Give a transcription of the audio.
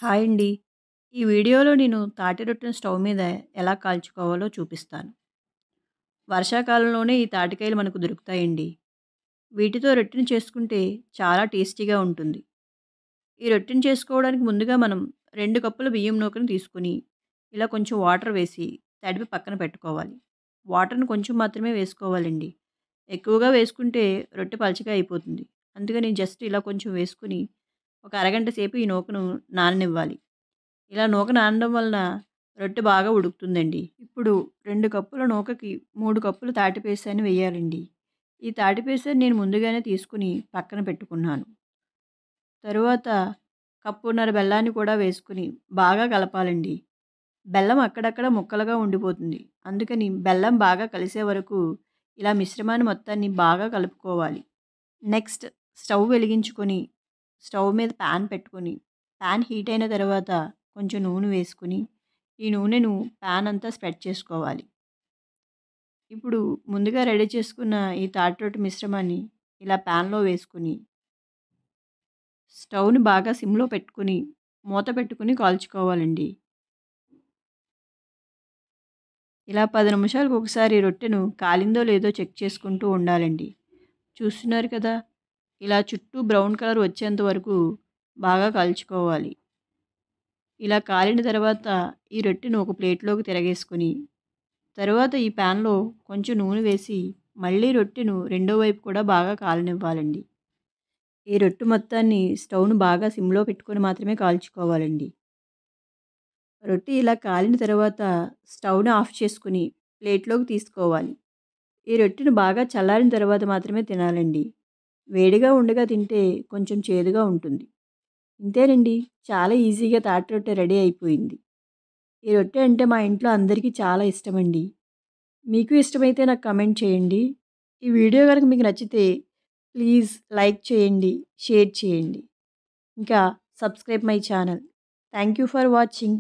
Hi అండి. ఈ వీడియోలో నేను తాటి రొట్టెని స్టవ్ మీద ఎలా కాల్చుకోవాలో చూపిస్తాను. వర్షాకాలంలోనే ఈ తాటికాయలు మనకు దొరుకుతాయండి. వీటితో రొట్టెని చేసుకుంటే చాలా టేస్టీగా ఉంటుంది. ఈ రొట్టెని చేసుకోవడానికి ముందుగా మనం 2 కప్పుల బియ్యం నూకని తీసుకొని, ఇలా కొంచెం వాటర్ వేసి తడిపి పక్కన పెట్టుకోవాలి. వాటర్‌ని కొంచెం మాత్రమే వేసుకోవాలండి. ఎక్కువగా వేసుకుంటే రొట్టె పలచగా అయిపోతుంది. అందుకని జస్ట్ ఇలా కొంచెం వేసుకొని, ఒక అరగంట సేపు ఈ నూకను నాననివ్వాలి. ఇలా నూక నానడం వలన రొట్టె బాగా ఉడుకుతుందండి. ఇప్పుడు 2 కప్పుల నూకకి 3 కప్పులు తాటిపేసాన్ని వేయాలండి. ఈ తాటిపేసాన్ని నేను ముందుగానే తీసుకొని పక్కన పెట్టుకున్నాను. తరువాత కప్పున్నర బెల్లాన్ని కూడా వేసుకొని బాగా కలపాలండి. బెల్లం అక్కడక్కడ ముక్కలుగా ఉండిపోతుంది. అందుకని బెల్లం బాగా కలిసే వరకు ఇలా మిశ్రమాన్ని మొత్తాన్ని బాగా కలుపుకోవాలి. నెక్స్ట్ స్టవ్ వెలిగించుకొని, స్టవ్ మీద పాన్ పెట్టుకొని, పాన్ హీట్ అయిన తర్వాత కొంచెం నూనె వేసుకొని, ఈ నూనెను పాన్ అంతా స్ప్రెడ్ చేసుకోవాలి. ఇప్పుడు ముందుగా రెడీ చేసుకున్న ఈ తాటి రొట్టె మిశ్రమాన్ని ఇలా పాన్‌లో వేసుకొని, స్టవ్‌ని బాగా సిమ్‌లో పెట్టుకొని, మూత పెట్టుకొని కాల్చుకోవాలండి. ఇలా 10 నిమిషాలకు ఒకసారి రొట్టెను కాలిందో లేదో చెక్ చేసుకుంటూ ఉండాలండి. చూస్తున్నారు కదా! ఇలా చుట్టూ బ్రౌన్ కలర్ వచ్చేంత వరకు బాగా కాల్చుకోవాలి. ఇలా కాలిన తర్వాత ఈ రొట్టెను ఒక ప్లేట్‌లోకి తిరగేసుకొని, తరువాత ఈ పాన్‌లో కొంచెం నూనె వేసి, మళ్ళీ రొట్టెను రెండో వైపు కూడా బాగా కాలనివ్వాలండి. ఈ రొట్టె మొత్తాన్ని స్టవ్‌ను బాగా సిమ్‌లో పెట్టుకొని మాత్రమే కాల్చుకోవాలండి. రొట్టె ఇలా కాలిన తర్వాత స్టవ్‌ని ఆఫ్ చేసుకొని ప్లేట్‌లోకి తీసుకోవాలి. ఈ రొట్టెను బాగా చల్లారిన తర్వాత మాత్రమే తినాలండి. వేడిగా ఉండగా తింటే కొంచెం చేదుగా ఉంటుంది. ఇంతేనండి. చాలా ఈజీగా తాటి రొట్టె రెడీ అయిపోయింది. ఈ రొట్టె అంటే మా ఇంట్లో అందరికీ చాలా ఇష్టమండి. మీకు ఇష్టమైతే నాకు కామెంట్ చేయండి. ఈ వీడియో గనుక మీకు నచ్చితే ప్లీజ్ లైక్ చేయండి, షేర్ చేయండి. ఇంకా subscribe my channel. Thank you for watching.